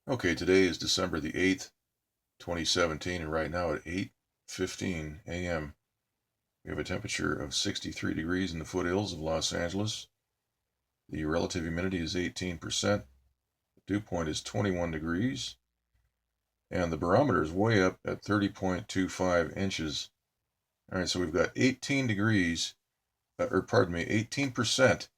Okay, today is December the 8th, 2017, and right now at 8:15 a.m. we have a temperature of 63 degrees in the foothills of Los Angeles. The relative humidity is 18%. The dew point is 21 degrees. And the barometer is way up at 30.25 inches. All right, so we've got 18 degrees, 18%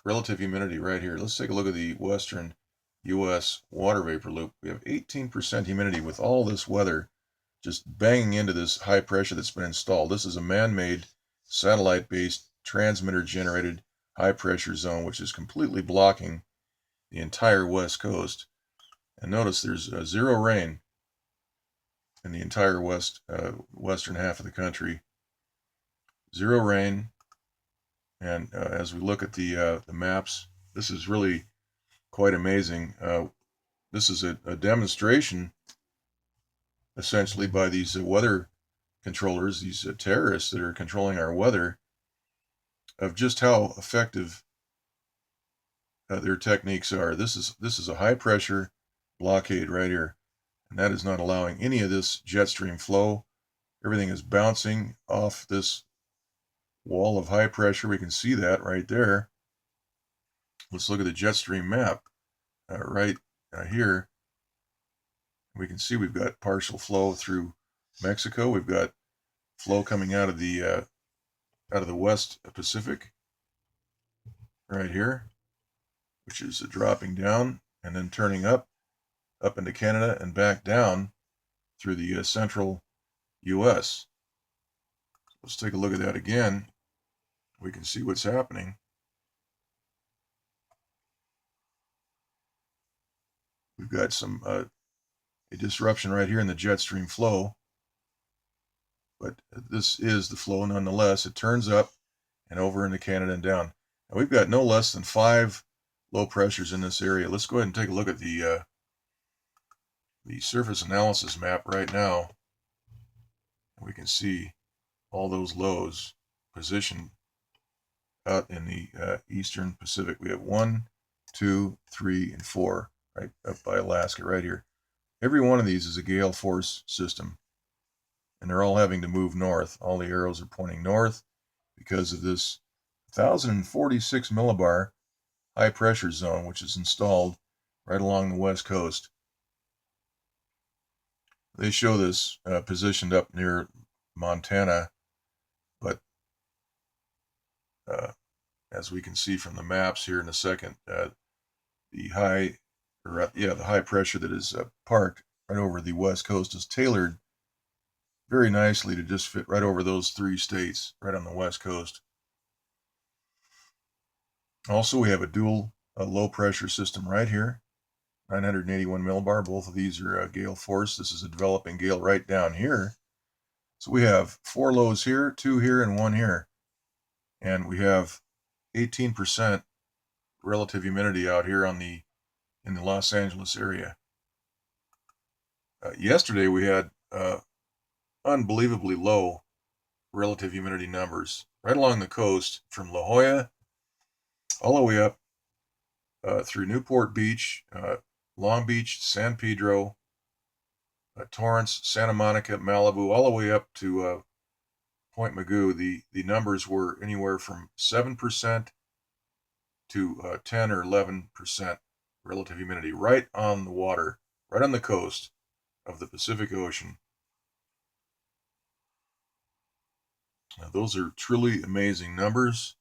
relative humidity right here. Let's take a look at the western U.S. water vapor loop. We have 18% humidity with all this weather just banging into this high pressure that's been installed. This is a man-made, satellite-based, transmitter-generated high-pressure zone, which is completely blocking the entire west coast. And notice there's zero rain in the entire western half of the country. Zero rain. And as we look at the maps, this is really quite amazing. This is a demonstration, essentially, by these weather controllers, these terrorists that are controlling our weather, of just how effective their techniques are. This is a high pressure blockade right here, and that is not allowing any of this jet stream flow. Everything is bouncing off this wall of high pressure. We can see that right there. Let's look at the jet stream map right here. We can see we've got partial flow through Mexico. We've got flow coming out of the West Pacific right here, which is dropping down and then turning up into Canada and back down through the central U.S. Let's take a look at that again. We can see what's happening. We've got some a disruption right here in the jet stream flow, but this is the flow nonetheless. It turns up and over into Canada and down. Now we've got no less than 5 low pressures in this area. Let's go ahead and take a look at the surface analysis map right now. We can see all those lows positioned out in the eastern Pacific. We have 1, 2, 3, and 4 right up by Alaska right here. Every one of these is a gale force system, and they're all having to move north. All the arrows are pointing north because of this 1,046 millibar high pressure zone, which is installed right along the west coast. They show this positioned up near Montana, but as we can see from the maps here in a second, the high pressure that is parked right over the west coast is tailored very nicely to just fit right over those 3 states right on the west coast. Also, we have a dual low pressure system right here, 981 millibar. Both of these are gale force. This is a developing gale right down here. So we have 4 lows here, 2 here, and 1 here. And we have 18% relative humidity out here in the Los Angeles area. Yesterday we had unbelievably low relative humidity numbers right along the coast from La Jolla all the way up through Newport Beach, Long Beach, San Pedro, Torrance, Santa Monica, Malibu, all the way up to Point Mugu. The numbers were anywhere from 7% to 10 or 11% relative humidity right on the water, right on the coast of the Pacific Ocean. Now, those are truly amazing numbers,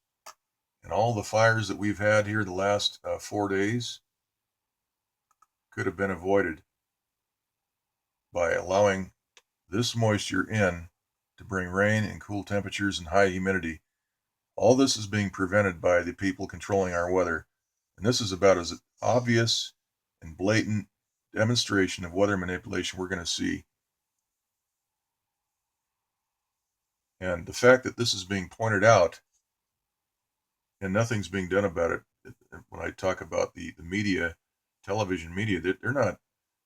and all the fires that we've had here the last 4 days could have been avoided by allowing this moisture in to bring rain and cool temperatures and high humidity. All this is being prevented by the people controlling our weather, and this is about as obvious and blatant demonstration of weather manipulation we're going to see. And the fact that this is being pointed out and nothing's being done about it, when I talk about the media, television media, they're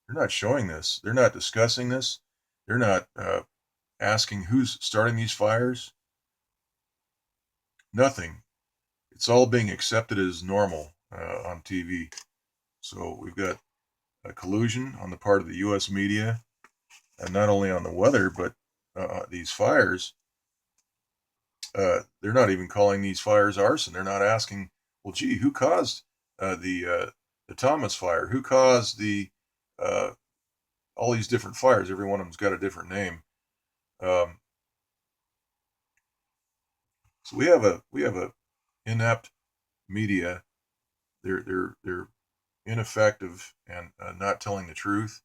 not showing this. They're not discussing this. They're not asking who's starting these fires. Nothing. It's all being accepted as normal on TV. So we've got collusion on the part of the U.S. media, and not only on the weather, but these fires. They're not even calling these fires arson. They're not asking, well, gee, who caused the Thomas fire? Who caused the all these different fires? Every one of them's got a different name. Um, so we have a inept media. They're ineffective and not telling the truth,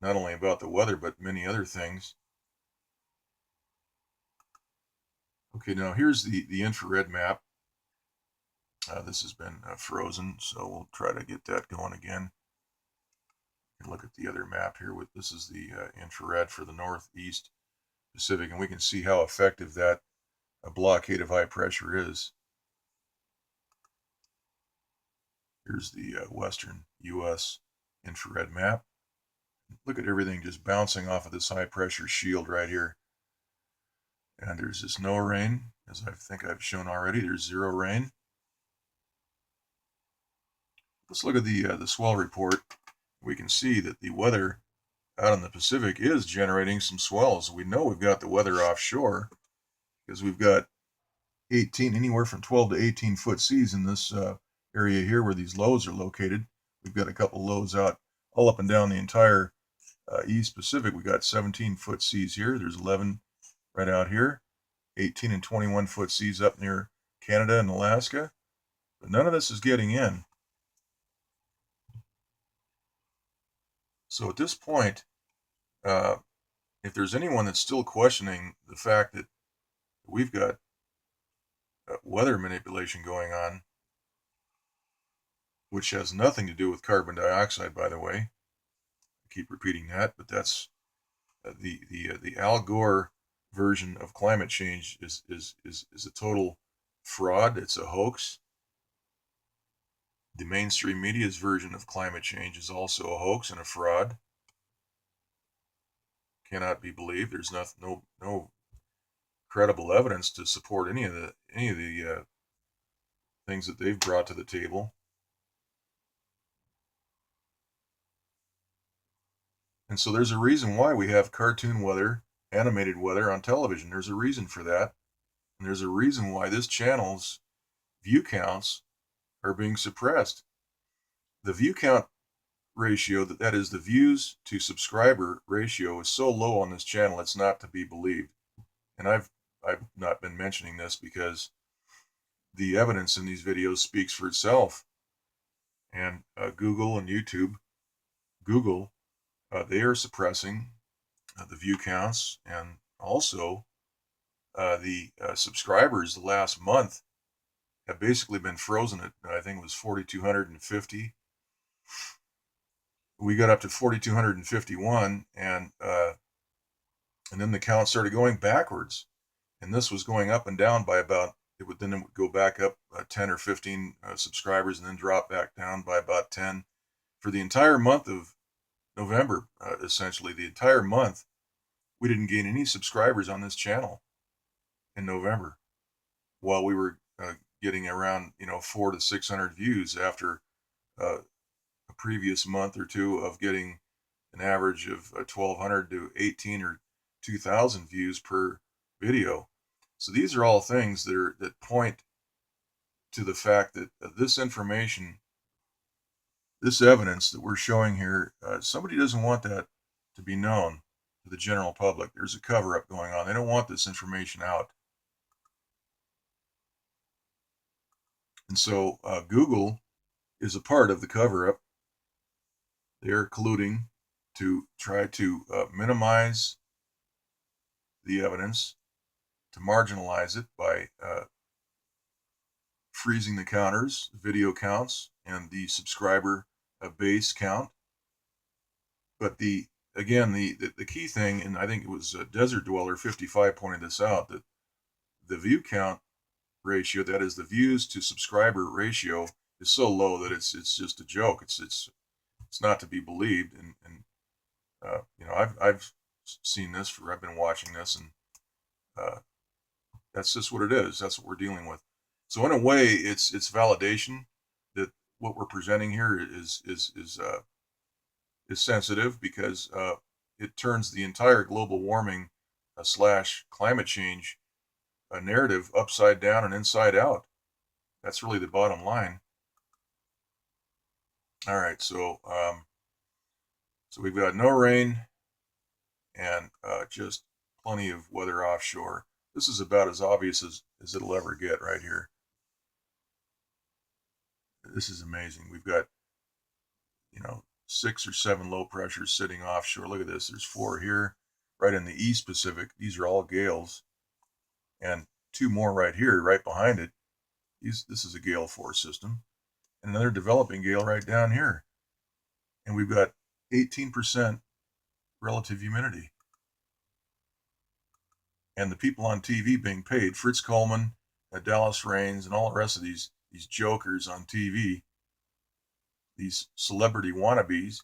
not only about the weather but many other things. Okay, now here's the infrared map. This has been frozen, so we'll try to get that going again. You can look at the other map here. This is the infrared for the northeast Pacific, and we can see how effective that blockade of high pressure is. Here's the western U.S. infrared map. Look at everything just bouncing off of this high pressure shield right here. And there's just no rain, as I think I've shown already. There's zero rain. Let's look at the swell report. We can see that the weather out in the Pacific is generating some swells. We know we've got the weather offshore because we've got anywhere from 12 to 18 foot seas in this area here where these lows are located. We've got a couple lows out all up and down the entire East Pacific. We got 17 foot seas here. There's 11 right out here. 18 and 21 foot seas up near Canada and Alaska. But none of this is getting in. So at this point, if there's anyone that's still questioning the fact that we've got weather manipulation going on, which has nothing to do with carbon dioxide, by the way, I keep repeating that, but that's the Al Gore version of climate change is a total fraud. It's a hoax. The mainstream media's version of climate change is also a hoax and a fraud. Cannot be believed. There's no credible evidence to support any of the things that they've brought to the table. And so there's a reason why we have cartoon weather, animated weather on television. There's a reason for that. And there's a reason why this channel's view counts are being suppressed. The view count ratio, that is the views to subscriber ratio, is so low on this channel it's not to be believed. And I've not been mentioning this because the evidence in these videos speaks for itself. And Google and YouTube, Google, they are suppressing the view counts, and also the subscribers the last month have basically been frozen at, I think it was 4,250. We got up to 4,251, and then the count started going backwards, and this was going up and down by about, it would go back up 10 or 15 subscribers and then drop back down by about 10 for the entire month of November. Essentially the entire month we didn't gain any subscribers on this channel in November, while we were getting around 400 to 600 views after a previous month or two of getting an average of 1,200 to 18 or 2,000 views per video. So these are all things that point to the fact that this information, this evidence that we're showing here, somebody doesn't want that to be known to the general public. There's a cover-up going on. They don't want this information out. And so Google is a part of the cover-up. They're colluding to try to minimize the evidence, to marginalize it by freezing the counters, video counts, and the subscriber base count. But the key thing, and I think it was Desert Dweller 55 pointed this out, that the view count ratio, that is the views to subscriber ratio, is so low that it's just a joke. It's not to be believed. And I've seen this I've been watching this, and that's just what it is. That's what we're dealing with. So in a way, it's validation that what we're presenting here is sensitive because it turns the entire global warming slash climate change narrative upside down and inside out. That's really the bottom line. All right, so we've got no rain and just plenty of weather offshore. This is about as obvious as it'll ever get right here. This is amazing. We've got, 6 or 7 low pressures sitting offshore. Look at this. There's 4 here, right in the East Pacific. These are all gales, and 2 more right here, right behind it. This is a gale force system, and another developing gale right down here. And we've got 18% relative humidity. And the people on TV being paid, Fritz Coleman, Dallas Raines, and all the rest of these jokers on TV, these celebrity wannabes.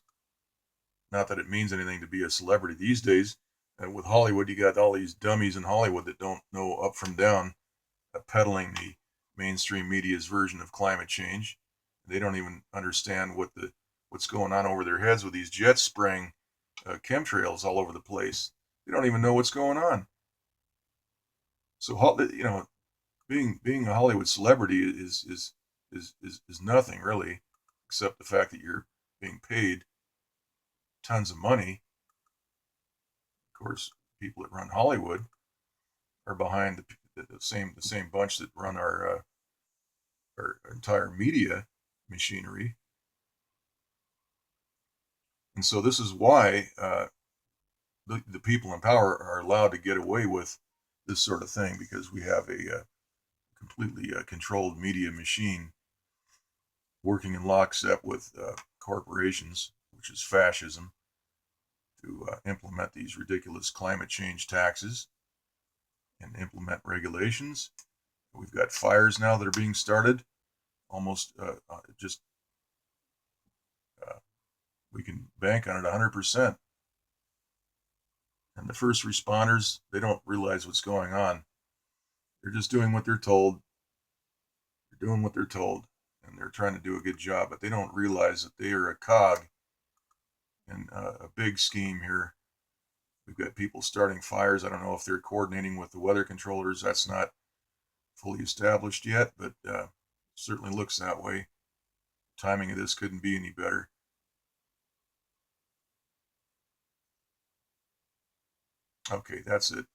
Not that it means anything to be a celebrity these days. With Hollywood, you got all these dummies in Hollywood that don't know up from down, peddling the mainstream media's version of climate change. They don't even understand what's going on over their heads with these jets spraying chemtrails all over the place. They don't even know what's going on. So being a Hollywood celebrity is nothing really, except the fact that you're being paid tons of money. Of course, people that run Hollywood are behind the same bunch that run our entire media machinery. And so this is why the people in power are allowed to get away with this sort of thing, because we have a completely controlled media machine working in lockstep with corporations, which is fascism, to implement these ridiculous climate change taxes and implement regulations. We've got fires now that are being started. Almost we can bank on it 100%. And the first responders, they don't realize what's going on. They're just doing what they're told. They're doing what they're told, and they're trying to do a good job, but they don't realize that they are a cog in a big scheme here. We've got people starting fires. I don't know if they're coordinating with the weather controllers. That's not fully established yet, but certainly looks that way. Timing of this couldn't be any better. Okay, that's it.